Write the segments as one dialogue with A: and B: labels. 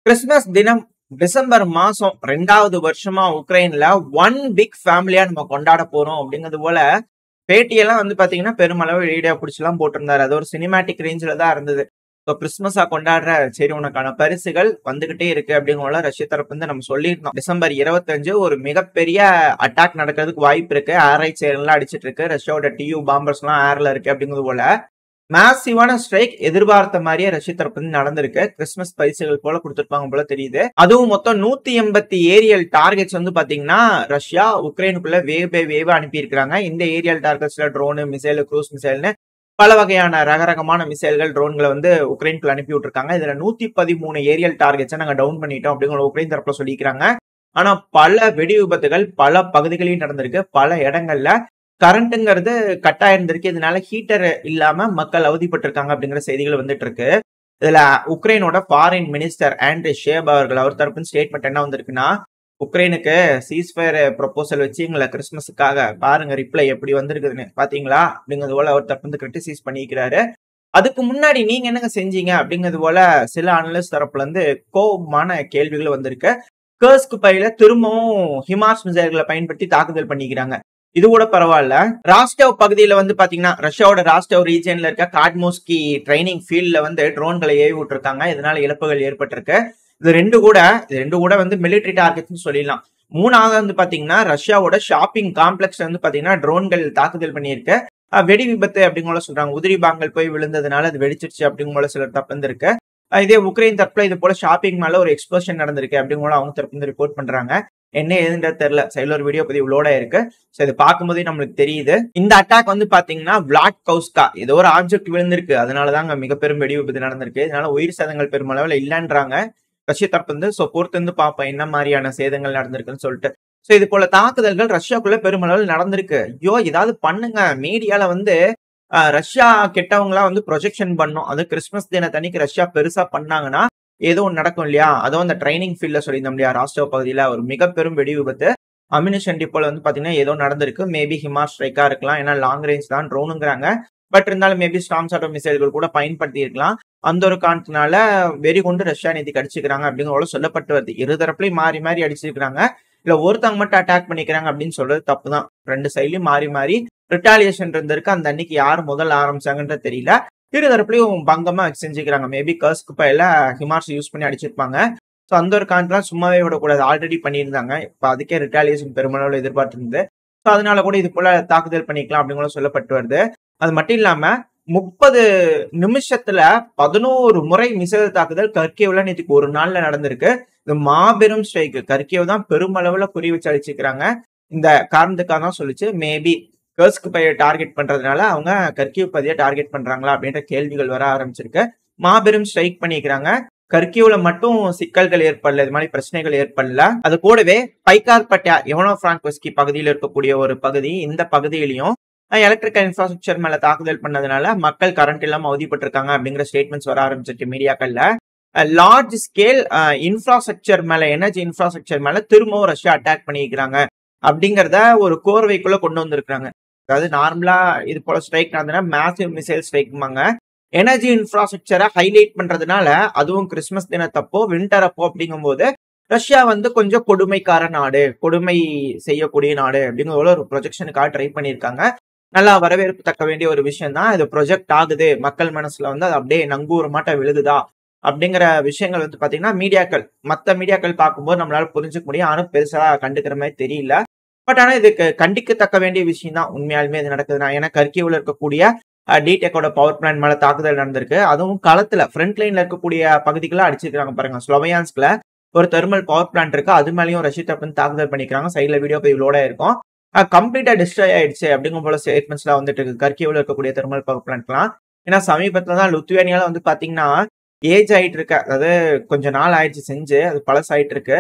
A: Christmas தினம் December மாசம் 2வது வருஷமா உக்ரைன்ல ஒன் பிக் ஃபேமிலியா நம்ம கொண்டாட போறோம் அப்படிங்கிறது போல பேட்டியெல்லாம் பாத்தீங்கன்னா பெருமளவு வீடியோ பிடிச்செல்லாம் போட்டிருந்தாரு. அது ஒரு சினிமேட்டிக் ரேஞ்சில தான் இருந்தது. இப்போ கிறிஸ்துமஸா கொண்டாடுற சரி உனக்கான பரிசுகள் வந்துகிட்டே இருக்கு அப்படிங்கிற ரஷ்ய தரப்பு நம்ம சொல்லியிருந்தோம். டிசம்பர் 25 ஒரு மிகப்பெரிய அட்டாக் நடக்கிறதுக்கு வாய்ப்பு இருக்கு. ஏர் ரைட் எல்லாம் அடிச்சிட்டு இருக்கு. ரஷ்யாவோட டியூ பாம்பர்ஸ் எல்லாம் ஏர்ல இருக்கு அப்படிங்கிறது போல மேசிவான ஸ்ட்ரைக் எதிர்பார்த்த மாதிரியே ரஷ்ய தரப்பு நடந்திருக்கு. கிறிஸ்துமஸ் பரிசுகள் போல கொடுத்திருப்பாங்க போல தெரியுது. அதுவும் மொத்தம் 180 ஏரியல் டார்கெட்ஸ் பாத்தீங்கன்னா ரஷ்யா உக்ரைனுக்குள்ள வேவ் பை வேவ் அனுப்பி இருக்காங்க. இந்த ஏரியல் டார்கெட்ஸ்ல ட்ரோனு, மிசைல், குரூஸ் மிசைல்னு பல வகையான ரகரகமான மிசைல்கள், ட்ரோன்களை உக்ரைனுக்குள்ள அனுப்பி விட்டுருக்காங்க. இதுல 113 ஏரியல் டார்கெட்ஸை நாங்க டவுன் பண்ணிட்டோம் அப்படிங்கிற உக்ரைன் தரப்புல சொல்லிக்கிறாங்க. ஆனா பல வெடி விபத்துகள் பல பகுதிகளையும் நடந்திருக்கு. பல இடங்கள்ல கரண்ட்ங்கிறது கட் ஆயிருந்திருக்கு. இதனால ஹீட்டர் இல்லாம மக்கள் அவதிப்பட்டிருக்காங்க அப்படிங்கிற செய்திகள் வந்துட்டு இருக்கு. இதுல உக்ரைனோட ஃபாரின் மினிஸ்டர் ஆண்ட்ரி ஷேப் அவர்கள் அவர் தரப்பு ஸ்டேட்மெண்ட் என்ன வந்திருக்குன்னா, உக்ரைனுக்கு சீஸ்ஃபயர் ப்ரொபோசல் வச்சு எங்களை கிறிஸ்துமஸுக்காக பாருங்க ரிப்ளை எப்படி வந்திருக்குதுன்னு பாத்தீங்களா அப்படிங்கிறது போல அவர் தரப்பு கிரிட்டிசைஸ் பண்ணிக்கிறாரு. அதுக்கு முன்னாடி நீங்க என்னங்க செஞ்சீங்க அப்படிங்கிறது போல சில அனலிஸ்ட் தரப்புல கோபமான கேள்விகள் வந்திருக்கு. கர்ஸ்க் பையில திரும்பவும் ஹிமார்ஸ் மிசைல்களை பயன்படுத்தி தாக்குதல் பண்ணிக்கிறாங்க. இது கூட பரவாயில்ல. ராஸ்டவ் பகுதியில பாத்தீங்கன்னா ரஷ்யாவோட ராஸ்டவ் ரீஜன்ல இருக்க காட்மோஸ்கி ட்ரைனிங் ஃபீல்ட்ல ட்ரோன்களை ஏவி விட்டுருக்காங்க. இதனால இழப்புகள் ஏற்பட்டிருக்கு. இது ரெண்டு கூட மிலிட்டரி டார்கெட்ஸ் சொல்லிடலாம். மூணாவது பாத்தீங்கன்னா ரஷ்யாவோட ஷாப்பிங் காம்ப்ளெக்ஸ் பாத்தீங்கன்னா ட்ரோன்கள் தாக்குதல் பண்ணியிருக்கு. வெடி விபத்து அப்படிங்கிற சொல்றாங்க. உதிரி பாங்கள் போய் விழுந்ததுனால அது வெடிச்சிருச்சு அப்படிங்கிற சிலர் தப்பு இருக்கு. இதே உக்ரைன் தரப்புல இது போல ஷாப்பிங் மேல ஒரு எக்ஸ்ப்ளோஷன் நடந்திருக்கு அப்படிங்கிற அவங்க தரப்பு ரிப்போர்ட் பண்றாங்க. என்ன ஏதுன்றது தெரியல. சைடுல ஒரு வீடியோ பதிவு லோடா இருக்கு. சோ இது பார்க்கும்போதே நம்மளுக்கு தெரியுது. இந்த அட்டாக் பாத்தீங்கன்னா விளாட்கவுஸ்கா ஏதோ ஒரு ஆப்ஜெக்ட் விழுந்திருக்கு. அதனாலதாங்க மிக பெரும் வெடி விபத்து நடந்திருக்கு. இதனால உயிர் சேதங்கள் பெருமளவுல இல்லைன்றாங்க ரஷ்ய தரப்பு. சோ பொறுத்து பார்ப்போம் என்ன மாதிரியான சேதங்கள் நடந்திருக்குன்னு சொல்லிட்டு. சோ இது போல தாக்குதல்கள் ரஷ்யாக்குள்ள பெருமளவில் நடந்திருக்கு. ஐயோ ஏதாவது பண்ணுங்க. மீடியால ரஷ்யா கெட்டவங்களா ப்ரொஜெக்ஷன் பண்ணும். அது கிறிஸ்துமஸ் தினத்தன்னைக்கு ரஷ்யா பெருசா பண்ணாங்கன்னா ஏதோ ஒன்று நடக்கும் இல்லையா? அதுவும் அந்த ட்ரைனிங் ஃபீல்ட்ல சொல்லியிருந்தோம் இல்லையா? ராஸ்டவ் பகுதியில ஒரு மிக பெரும் வெடி விபத்து அம்யூனிஷன் டிப்போல பாத்தீங்கன்னா ஏதோ நடந்திருக்கு. மேபி ஹிமார் ஸ்ட்ரைக்கா இருக்கலாம். ஏன்னா லாங் ரேஞ்ச் தான் ட்ரோனுங்கிறாங்க. பட் இருந்தாலும் மேபி ஸ்டார்ம் ஷாடோ மிசைல்கள் கூட பயன்படுத்தி இருக்கலாம். அந்த ஒரு காரணத்தினால வெறி கொண்டு ரஷ்யா நேத்திக்கு அடிச்சுக்கிறாங்க அப்படிங்கிற சொல்லப்பட்டு வருது. இருதரப்புலையும் மாறி மாறி அடிச்சிருக்காங்க. இல்ல ஒருத்தவங்க மட்டும் அட்டாக் பண்ணிக்கிறாங்க அப்படின்னு சொல்றது தப்பு தான். ரெண்டு சைட்லயும் மாறி மாறி ரிட்டாலியேஷன் இருந்திருக்கு. அந்த அன்னைக்கு யார் முதல்ல ஆரம்பிச்சாங்கன்றது தெரியல. இருதரப்புலையும் பங்கமா செஞ்சுக்கிறாங்க. மேபி கர்ஸ்க் பையில ஹிமார்ஸ் யூஸ் பண்ணி அடிச்சிருப்பாங்க. ஸோ அந்த ஒரு காரணம் சும்மாவே விடக்கூடாது. ஆல்ரெடி பண்ணியிருந்தாங்க. இப்போ அதுக்கே ரிட்டாலியேஷன் பெருமளவில் எதிர்பார்த்து இருந்தது. ஸோ அதனால கூட இது போல தாக்குதல் பண்ணிக்கலாம் அப்படிங்கிற சொல்லப்பட்டு வருது. அது மட்டும் இல்லாம 30 நிமிஷத்துல 11 முறை மிசைல் தாக்குதல் கர்கேவ்ல நேற்றுக்கு ஒரு நாள்ல நடந்திருக்கு. இது மாபெரும் ஸ்ட்ரைக். கர்கேவ் தான் பெருமளவுல குறி வச்சு அடிச்சுக்கிறாங்க. இந்த காரணத்துக்காக தான் சொல்லிச்சு. மேபி கர்ஸ்க் பையை டார்கெட் பண்றதுனால அவங்க கர்கிவ் பகுதியை டார்கெட் பண்றாங்களா அப்படின்ற கேள்விகள் வர ஆரம்பிச்சிருக்கு. மாபெரும் ஸ்ட்ரைக் பண்ணிக்கிறாங்க. கர்கிவ்ல மட்டும் சிக்கல்கள் ஏற்படல, இது மாதிரி பிரச்சனைகள் ஏற்படல. அது கூடவே பைகார்பட்டியா எவனோ பிராங்கோஸ்கி பகுதியில் இருக்கக்கூடிய ஒரு பகுதி, இந்த பகுதியிலையும் எலக்ட்ரிக்கல் இன்ஃப்ராஸ்ட்ரக்சர் மேல தாக்குதல் பண்ணதுனால மக்கள் கரண்ட் இல்லாம அவதிப்பட்டிருக்காங்க அப்படிங்கிற ஸ்டேட்மெண்ட்ஸ் வர ஆரம்பிச்சிருக்கு மீடியாக்கள்ல. லார்ஜ் ஸ்கேல் இன்ஃப்ராஸ்ட்ரக்சர் மேல, எனர்ஜி இன்ஃப்ராஸ்ட்ரக்சர் மேல திரும்பவும் ரஷ்யா அட்டாக் பண்ணிக்கிறாங்க அப்படிங்கறத ஒரு கோர்வைக்குள்ள கொண்டு வந்திருக்காங்க. அதாவது நார்மலா இது போல ஸ்ட்ரைக் நடந்ததுன்னா மேசிவ் மிசைல் ஸ்ட்ரைக்குமாங்க. எனர்ஜி இன்ஃப்ராஸ்ட்ரக்சரை ஹைலைட் பண்றதுனால, அதுவும் கிறிஸ்துமஸ் தினத்தப்போ வின்டர் அப்போ அப்படிங்கும்போது ரஷ்யா கொஞ்சம் கொடுமைக்கார நாடு, கொடுமை செய்யக்கூடிய நாடு அப்படிங்கிற ஒரு ப்ரொஜெக்ஷனுக்காக ட்ரை பண்ணியிருக்காங்க. நல்லா வரவேற்பு தக்க வேண்டிய ஒரு விஷயம் தான். இது ப்ரொஜெக்ட் ஆகுது மக்கள் மனசுல அது அப்படியே நங்கூர மாட்ட விழுகுதா அப்படிங்கிற விஷயங்கள் பாத்தீங்கன்னா மீடியாக்கள், மற்ற மீடியாக்கள் பார்க்கும்போது நம்மளால புரிஞ்சுக்க முடியும். ஆனா பெருசா கண்டுக்கிற மாதிரி தெரியல. பட் ஆனா இதுக்கு கண்டிக்கத்தக்க வேண்டிய விஷயம் தான் உண்மையாலுமே இது நடக்குதுன்னா. ஏன்னா கர்கிவ்ல இருக்கக்கூடிய டிடெக்கோட பவர் பிளான்ட் மேல தாக்குதல் நடந்திருக்கு. அதுவும் களத்துல ஃப்ரண்ட் லைன்ல இருக்கக்கூடிய பகுதிகளை அடிச்சிருக்காங்க பாருங்க. ஸ்லோவியான்ஸ்க்ல ஒரு தெர்மல் பவர் பிளான்ட் இருக்கு. அது மேலேயும் ரஷ்ய தரப்பு தாக்குதல் பண்ணிக்கிறாங்க. சைட்ல வீடியோ பதிவுலோட இருக்கும். கம்ப்ளீட்டா டிஸ்ட்ராய் ஆயிடுச்சு அப்படிங்கும் போல ஸ்டேட்மெண்ட்ஸ் எல்லாம் வந்துட்டு இருக்கு கர்கிவ்ல இருக்கக்கூடிய தெர்மல் பவர் பிளான்ட்லாம். ஏன்னா சமீபத்துல தான் லுத்வேனியால பாத்தீங்கன்னா ஏஜ் ஆயிட்டு இருக்கு. அதாவது கொஞ்ச நாள் ஆயிடுச்சு செஞ்சு, அது பழசாயிட்டு இருக்கு.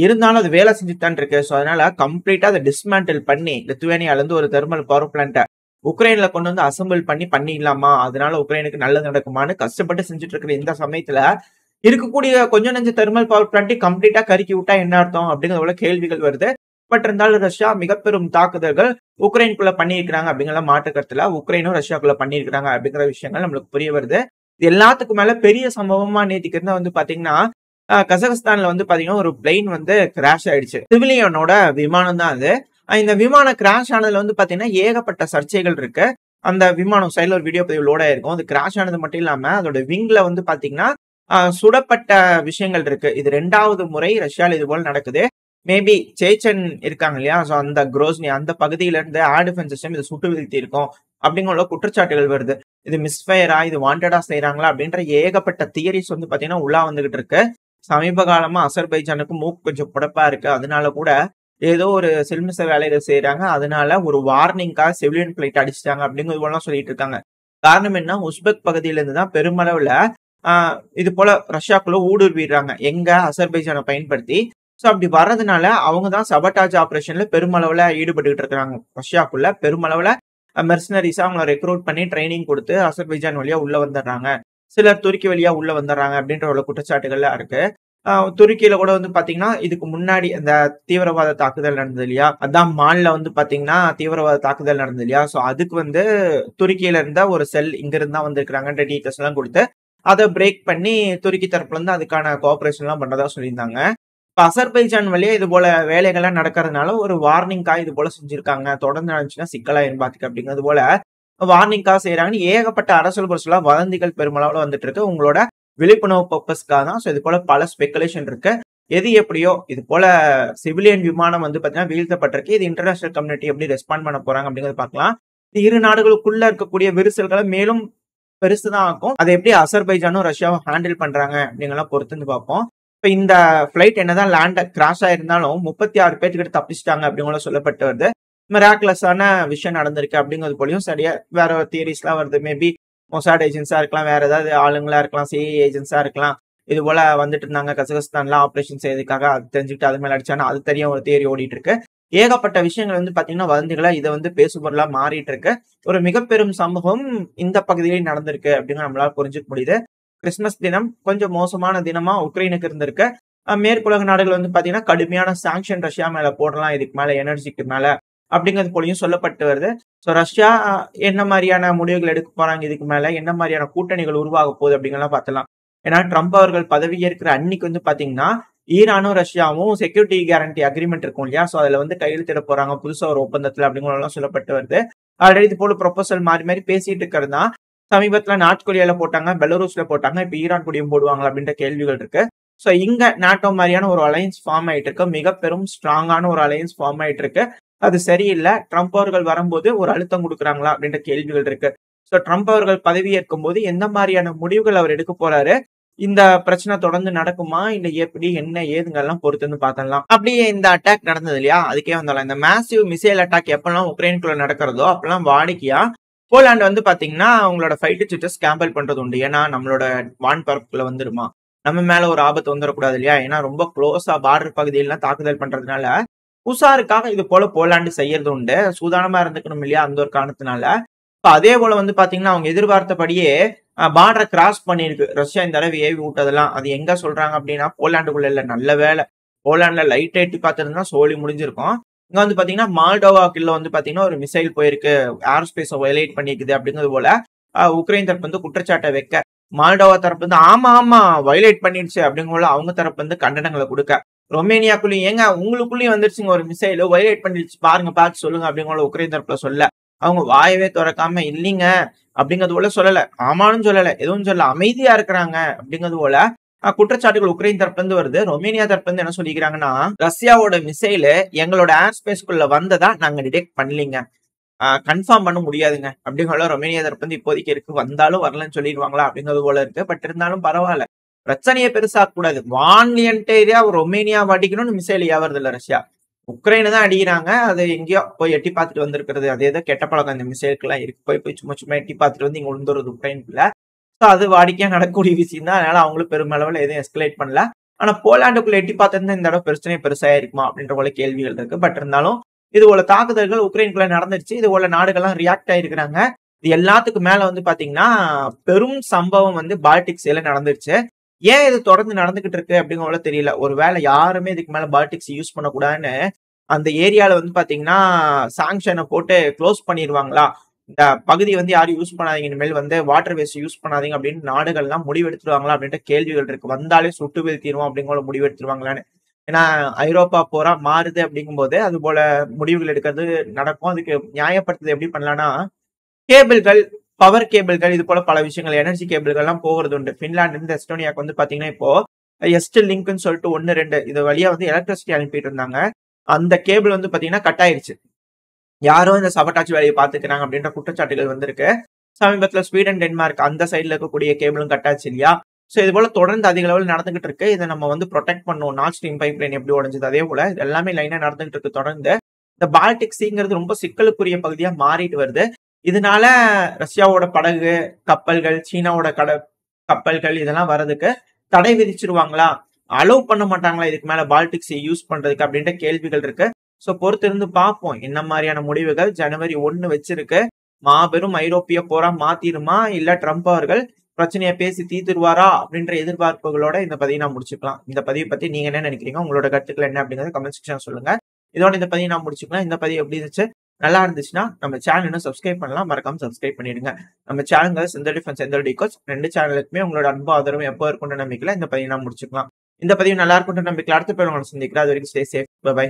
A: இருந்தாலும் அது வேலை செஞ்சுட்டு தான் இருக்கு. ஸோ அதனால கம்ப்ளீட்டா அதை டிஸ்மேண்டில் பண்ணி லித்துவேனியால இருந்து ஒரு தெர்மல் பவர் பிளான்ட்டை உக்ரைன்ல கொண்டு அசம்பிள் பண்ணிடலாமா, அதனால உக்ரைனுக்கு நல்லது நடக்குமான்னு கஷ்டப்பட்டு செஞ்சுட்டு இருக்கிற இந்த சமயத்துல இருக்கக்கூடிய கொஞ்சம் நெஞ்ச தெர்மல் பவர் பிளான்ட்டை கம்ப்ளீட்டா கருக்கி விட்டா என்ன அர்த்தம் அப்படிங்கிற கேள்விகள் வருது. பட் இருந்தாலும் ரஷ்யா மிக பெரும் தாக்குதல்கள் உக்ரைனுக்குள்ள பண்ணியிருக்கிறாங்க அப்படிங்கிற மாற்று கருத்துல உக்ரைனும் ரஷ்யாக்குள்ள பண்ணியிருக்கிறாங்க அப்படிங்கிற விஷயங்கள் நம்மளுக்கு புரிய வருது. இது எல்லாத்துக்கும் மேல பெரிய சம்பவமா நேத்திக்கு பாத்தீங்கன்னா கசகஸ்தான்ல வந்து பாத்தீங்கன்னா ஒரு பிளெயின் வந்து கிராஷ் ஆயிடுச்சு. சிவிலியனோட விமானம் தான் அது. இந்த விமானம் கிராஷ் ஆனதுல வந்து பாத்தீங்கன்னா ஏகப்பட்ட சர்ச்சைகள் இருக்கு. அந்த விமானம் சைடுல ஒரு வீடியோ பதிவு லோட் ஆயிருக்கும். அது கிராஷ் ஆனது மட்டும் இல்லாம அதோட விங்ல வந்து பாத்தீங்கன்னா சுடப்பட்ட விஷயங்கள் இருக்கு. இது 2வது முறை ரஷ்யால இது போல நடக்குது. மேபி சேச்சன் இருக்காங்க இல்லையா? சோ அந்த குரோஸ்னி அந்த பகுதியில இருந்து ஏர் டிஃபென்ஸ் சிஸ்டம் இத சுட்டு வீழ்த்தி இருக்கும் அப்படிங்கிற குற்றச்சாட்டுகள் வருது. இது மிஸ்ஃபயரா, இது வாண்டடா செய்றாங்களா அப்படின்ற ஏகப்பட்ட தியரிஸ் வந்து பாத்தீங்கன்னா உலா வந்துகிட்டு இருக்கு. சமீப காலமா அசர்பைஜானுக்கு மூக்கு கொஞ்சம் புடப்பா இருக்கு. அதனால கூட ஏதோ ஒரு சில்மிஷ வேலைகள் செய்றாங்க. அதனால ஒரு வார்னிங்காக சிவிலியன் பிளைட் அடிச்சுட்டாங்க அப்படிங்கிறது போல சொல்லிட்டு இருக்காங்க. காரணம் என்ன? உஸ்பெக் பகுதியில இருந்து தான் பெருமளவுல ஆ இது போல ரஷ்யாக்குள்ள ஊடுருவிடுறாங்க. எங்க? அசர்பைஜான பயன்படுத்தி. சோ அப்படி வர்றதுனால அவங்க தான் சபட்டாஜ் ஆபரேஷன்ல பெருமளவுல ஈடுபட்டுக்கிட்டு இருக்காங்க. ரஷ்யாக்குள்ள பெருமளவுல மெர்சனரிஸா அவங்கள ரெக்ரூட் பண்ணி ட்ரைனிங் குடுத்து அசர்பைஜான் வழியா உள்ள வந்துடுறாங்க. சிலர் துருக்கி வழியா உள்ள வந்துடுறாங்க அப்படின்ற ஒரு குற்றச்சாட்டுகள்லாம் இருக்கு. துருக்கியில கூட வந்து பாத்தீங்கன்னா, இதுக்கு முன்னாடி அந்த தீவிரவாத தாக்குதல் நடந்தது இல்லையா? அதான் மால்ல வந்து பாத்தீங்கன்னா, தீவிரவாத தாக்குதல் நடந்தது இல்லையா? சோ அதுக்கு வந்து துருக்கியில இருந்த ஒரு செல் இங்க இருந்து தான் வந்திருக்காங்கன்ற டீட்டெயில்ஸ் எல்லாம் குடுத்து, அத பிரேக் பண்ணி துருக்கி தரப்புல இருந்து அதுக்கான கோஆப்பரேஷன் எல்லாம் பண்றதா சொல்லியிருந்தாங்க. இப்ப அசர்பைஜான் வழியா இது போல வேலைகள்லாம் நடக்கிறதுனால ஒரு வார்னிங்காக இது போல செஞ்சிருக்காங்க. தொடர்ந்து நடந்துச்சுன்னா சிக்கலாயிரும் பாத்துக்க அப்படிங்கிறது போல வார்னிங்காக செய்றாங்கன்னு ஏகப்பட்ட அரசியல் புரட்சிகளா வதந்திகள் பெருமளவுல வந்துட்டு இருக்கு. உங்களோட விழிப்புணர்வு பர்பஸ்க்காக தான். சோ இது போல பல ஸ்பெகுலேஷன் இருக்கு. எது எப்படியோ இது போல சிவிலியன் விமானம் வந்து பாத்தீங்கன்னா வீழ்த்தப்பட்டிருக்கு. இது இன்டர்நேஷனல் கம்யூனிட்டி எப்படி ரெஸ்பாண்ட் பண்ண போறாங்க அப்படிங்கறத பார்க்கலாம். இரு நாடுகளுக்குள்ள இருக்கக்கூடிய விரிசல்களை மேலும் பெருசுதான் ஆக்கும். அதை எப்படி அசர்பைஜானும் ரஷ்யாவும் ஹேண்டில் பண்றாங்க அப்படிங்கலாம் பொறுத்து வந்து பார்ப்போம். இப்ப இந்த பிளைட் என்னதான் லேண்ட் கிராஷ் ஆயிருந்தாலும் 36 பேர்கிட்ட தப்பிச்சிட்டாங்க அப்படிங்கிற சொல்லப்பட்டு வருது. மிராக்குலஸான விஷயம் நடந்திருக்கு அப்படிங்கிறது போலயும் சரியா வேற தியரிஸ் எல்லாம் வருது. மேபி மொசாட் ஏஜென்ட்ஸா இருக்கலாம், வேற ஏதாவது ஆளுங்களா இருக்கலாம், சிஐஏ ஏஜென்ட்ஸா இருக்கலாம். இது போல வந்துட்டு இருந்தாங்க கசகஸ்தான்ல ஆபரேஷன் செய்யறதுக்காக. அது தெரிஞ்சுக்கிட்டு அது மேல அடிச்சானா அது தெரிய ஒரு தியரி ஓடிட்டு இருக்கு. ஏகப்பட்ட விஷயங்கள் வந்து பாத்தீங்கன்னா வதந்திகளா இதை வந்து பேசுபொருளா மாறிட்டு இருக்கு. ஒரு மிக பெரும் சமூகம் இந்த பகுதியிலே நடந்திருக்கு அப்படின்னு நம்மளால புரிஞ்சுக்க முடியுது. கிறிஸ்துமஸ் தினம் கொஞ்சம் மோசமான தினமா உக்ரைனுக்கு இருந்திருக்கு. மேற்குலக நாடுகள் வந்து பாத்தீங்கன்னா கடுமையான சாங்ஷன் ரஷ்யா மேல போடலாம், இதுக்கு மேல எனர்ஜிக்கு மேல அப்படிங்கிறது போலயும் சொல்லப்பட்டு வருது. சோ ரஷ்யா என்ன மாதிரியான முடிவுகள் எடுக்க போறாங்க, இதுக்கு மேல என்ன மாதிரியான கூட்டணிகள் உருவாக போகுது அப்படிங்கலாம் பார்த்தலாம். ஏன்னா ட்ரம்ப் அவர்கள் பதவி ஏற்கிற அன்னைக்கு வந்து பாத்தீங்கன்னா ஈரானும் ரஷ்யாவும் செக்யூரிட்டி கேரண்டி அக்ரிமெண்ட் இருக்கும் இல்லையா? சோ அதுல வந்து கையெழுத்திட போறாங்க புதுசா ஒரு ஒப்பந்தத்துல அப்படிங்கலாம் சொல்லப்பட்டு வருது. ஆல்ரெடி இது போல ப்ரொபோசல் மாறி மாறி பேசிட்டு இருக்கிறது தான். சமீபத்துல நார்த் கொரியால போட்டாங்க, பெலரூஸ்ல போட்டாங்க, இப்ப ஈரான் கூடயும் போடுவாங்க அப்படின்ற கேள்விகள் இருக்கு. சோ இங்க நாட்டோ மாதிரியான ஒரு அலையன்ஸ் ஃபார்ம் ஆயிட்டு இருக்கு. மிக பெரும் ஸ்ட்ராங்கான ஒரு அலையன்ஸ் ஃபார்ம் ஆயிட்டு இருக்கு. அது சரியில்லை. ட்ரம்ப் அவர்கள் வரும்போது ஒரு அழுத்தம் கொடுக்குறாங்களா அப்படின்ற கேள்விகள் இருக்கு. சோ ட்ரம்ப் அவர்கள் பதவி ஏற்கும் போது எந்த மாதிரியான முடிவுகள் அவர் எடுக்க போறாரு, இந்த பிரச்சனை தொடர்ந்து நடக்குமா இல்ல எப்படி என்ன ஏதுங்கெல்லாம் பொறுத்து வந்து பார்த்தலாம். அப்படியே இந்த அட்டாக் நடந்தது இல்லையா? அதுக்கே வந்தாலும் இந்த மேசிவ் மிசைல் அட்டாக் எப்பெல்லாம் உக்ரைனுக்குள்ள நடக்கிறதோ அப்பெல்லாம் வாடிக்கையா போலாந்து வந்து பாத்தீங்கன்னா அவங்களோட ஃபைட்டர் ஜெட்டை ஸ்கேம்பல் பண்றது உண்டு. ஏன்னா நம்மளோட வான்பரப்புக்குள்ள வந்துருமா, நம்ம மேல ஒரு ஆபத்து வந்துடக்கூடாது இல்லையா? ஏன்னா ரொம்ப க்ளோஸா பார்டர் பகுதியெல்லாம் தாக்குதல் பண்றதுனால உஷாருக்காக இது போல போலாண்டு செய்யறது உண்டு. சூதானமா இருந்துக்கணும் இல்லையா? அந்த ஒரு காரணத்தினால இப்ப அதே போல வந்து பாத்தீங்கன்னா அவங்க எதிர்பார்த்தபடியே பார்டரை கிராஸ் பண்ணிருக்கு ரஷ்யா இந்த தடவை ஏவி விட்டதெல்லாம். அது எங்க சொல்றாங்க அப்படின்னா போலாண்டுக்குள்ள இல்ல. நல்ல வேலை போலாண்ட்ல லைட் எட்டி பார்த்திருந்தா சோழி முடிஞ்சிருக்கும். இங்க வந்து பாத்தீங்கன்னா மால்டோவாக்குள்ள வந்து பாத்தீங்கன்னா ஒரு மிசைல் போயிருக்கு, ஏர் ஸ்பேஸை வயலேட் பண்ணிருக்குது அப்படிங்கிறது போல உக்ரைன் தரப்பு வந்து குற்றச்சாட்டை வைக்க, மால்டோவா தரப்பு வந்து ஆமா ஆமா வயலேட் பண்ணிடுச்சு அப்படிங்கிற அவங்க தரப்பு வந்து கண்டனங்களை கொடுக்க, ரொமேனியாக்குள்ளயும் ஏங்க உங்களுக்குள்ளயும் வந்துருச்சுங்க ஒரு மிசைல் வயலேட் பண்ணிடுச்சு பாருங்க பார்த்து சொல்லுங்க அப்படிங்கிற உக்ரைன் தரப்புல சொல்ல, அவங்க வாயவே திறக்காம இல்லைங்க அப்படிங்கிறது போல சொல்லல, ஆமான்னு சொல்லல, எதுவும் சொல்லல, அமைதியா இருக்கிறாங்க அப்படிங்கிறது போல குற்றச்சாட்டுகள் உக்ரைன் தரப்புல இருந்து வருது. ரொமேனியா தரப்புல இருந்து என்ன சொல்லிக்கிறாங்கன்னா, ரஷ்யாவோட மிசைலு எங்களோட ஏர் ஸ்பேஸ்க்குள்ள வந்ததா நாங்க டிடெக்ட் பண்ணலீங்க, கன்ஃபார்ம் பண்ண முடியாதுங்க அப்படிங்கிற ரொமேனியா தரப்பு வந்து இப்போதைக்கு இருக்கு. வந்தாலும் வரலன்னு சொல்லிடுவாங்களா அப்படிங்கிறது போல இருக்கு. பட் இருந்தாலும் பரவாயில்ல, பிரச்சனையை பெருசாக்க கூடாது. வான்லியன்ட் ஏரியா ரொமேனியா அடிக்கணும்னு மிசைல் ஏவறது இல்ல ரஷ்யா, உக்ரைனை தான் அடிக்கிறாங்க. அது எங்கேயோ போய் எட்டி பார்த்துட்டு வந்திருக்கிறது. அது ஏதோ கெட்ட பழக்கம் இந்த மிசைலுக்கு எல்லாம் இருக்கு. போய் சும்மா சும்மா எட்டி பார்த்துட்டு வந்து இங்க விழுந்துருது உக்ரைனுக்குள்ள. ஸோ அது வாடிக்கையா நடக்கக்கூடிய விஷயம் தான். அதனால அவங்களும் பெருமளவில் எதுவும் எஸ்கலேட் பண்ணல. ஆனா போலாண்டுக்குள்ள எட்டி பார்த்திருந்தா இந்த தடவை பிரச்சனை பெருசா இருக்குமா அப்படின்ற போல கேள்விகள் இருக்கு. பட் இருந்தாலும் இது போல தாக்குதல்கள் உக்ரைனுக்குள்ள நடந்துருச்சு. இது போல நாடுகள்லாம் ரியாக்ட் ஆயிருக்கிறாங்க. இது எல்லாத்துக்கும் மேல வந்து பாத்தீங்கன்னா பெரும் சம்பவம் வந்து பால்டிக்ஸ்ல நடந்துருச்சு. ஏன் இது தொடர்ந்து நடந்துகிட்டு இருக்கு அப்படிங்கிற தெரியல. ஒருவேளை யாருமே இதுக்கு மேல பால்டிக்ஸ் யூஸ் பண்ணக்கூடாதுன்னு அந்த ஏரியால வந்து பாத்தீங்கன்னா சாங்ஷனை போட்டு க்ளோஸ் பண்ணிடுவாங்களா, இந்த பகுதி வந்து யாரும் யூஸ் பண்ணாதீங்க, இனிமேல் வந்து வாட்டர் வேஸ்ட் யூஸ் பண்ணாதீங்க அப்படின்னு நாடுகள்லாம் முடிவெடுத்துருவாங்களா அப்படின்ற கேள்விகள் இருக்கு. வந்தாலே சுட்டு வீழ்த்திடுவோம் அப்படிங்கிற முடிவெடுத்துருவாங்களான்னு. ஏன்னா ஐரோப்பா போரா மாறுது அப்படிங்கும்போது அது போல முடிவுகள் எடுக்கிறது நடக்கும். அதுக்கு நியாயப்படுத்துறது எப்படி பண்ணலாம்னா, கேபிள்கள், பவர் கேபிள்கள் இது போல பல விஷயங்கள், எனர்ஜி கேபிள்கள்லாம் போகிறது உண்டு. பின்லாந்து இருந்து எஸ்டோனியாக்கு வந்து பாத்தீங்கன்னா இப்போ எஸ்ட் லிங்க்னு சொல்லிட்டு 1, 2 இது வழியா வந்து எலக்ட்ரிசிட்டி அனுப்பிட்டு இருந்தாங்க. அந்த கேபிள் வந்து பாத்தீங்கன்னா கட் ஆயிருச்சு. யாரோ இந்த சபட்டாச்சு வேலையை பாத்துக்கிறாங்க அப்படின்ற குற்றச்சாட்டுகள் வந்திருக்கு. சமீபத்துல ஸ்வீடன், டென்மார்க் அந்த சைடுல இருக்கக்கூடிய கேபிளும் கட் ஆச்சு இல்லையா? சோ இது போல தொடர்ந்து அதிக அளவில் நடந்துகிட்டு இருக்கு. இதை நம்ம வந்து ப்ரொடெக்ட் பண்ணுவோம். நார்த் ஸ்ட்ரீம் பைப் லைன் எப்படி உடைஞ்சது அதே போல இது எல்லாமே லைனா நடந்துகிட்டு இருக்கு தொடர்ந்து. இந்த பால்டிக் சீங்கிறது ரொம்ப சிக்கலுக்குரிய பகுதியா மாறிட்டு வருது. இதனால ரஷ்யாவோட படகு, கப்பல்கள், சீனாவோட கப்பல்கள் இதெல்லாம் வர்றதுக்கு தடை விதிச்சிருவாங்களா? அலோவ் பண்ண மாட்டாங்களா இதுக்கு மேல பால்டிக் சீ யூஸ் பண்றதுக்கு அப்படின்ற கேள்விகள் இருக்கு. சோ பொறுத்திருந்து பார்ப்போம். என்ன மாதிரியான முடிவுகள் ஜனவரி 1 வச்சிருக்கு. மாபெரும் ஐரோப்பிய போரா மாத்திருமா? இல்ல ட்ரம்ப் அவர்கள் பிரச்சனையை பேசி தீர்த்துருவாரா? அப்படின்ற எதிர்பார்ப்புகளோட இந்த பதிவை நான் முடிச்சுக்கலாம். இந்த பதிவை பத்தி நீங்க என்ன நினைக்கிறீங்க? உங்களோட கருத்துக்கள் என்ன அப்படிங்கறத கமெண்ட் செக்ஷன் சொல்லுங்க. இதோட இந்த பதிவை நான் முடிச்சுக்கலாம். இந்த பதிவு எப்படி இருந்துச்சு? நல்லா இருந்துச்சுன்னா நம்ம சேனல் இன்னும் சப்ஸ்கிரைப் பண்ணலாம். மறக்காம சப்ஸ்கிரைப் பண்ணிடுங்க. நம்ம சேனல்கள் செந்தல் டிஃபென்ஸ், செந்தல் டிகோஸ் 2 சேனலுக்குமே உங்களோட அன்பு ஆதரவு எப்போ இருக்கும்னு நம்பிக்கையில இந்த பதிவை நான் முடிச்சுக்கலாம். இந்த பதிவு நல்லா இருக்கும்னு நம்பிக்கையில அடுத்த பேர் உங்களை சந்திக்கிறேன். அது வரைக்கும் ஸ்டே சேஃப். பை.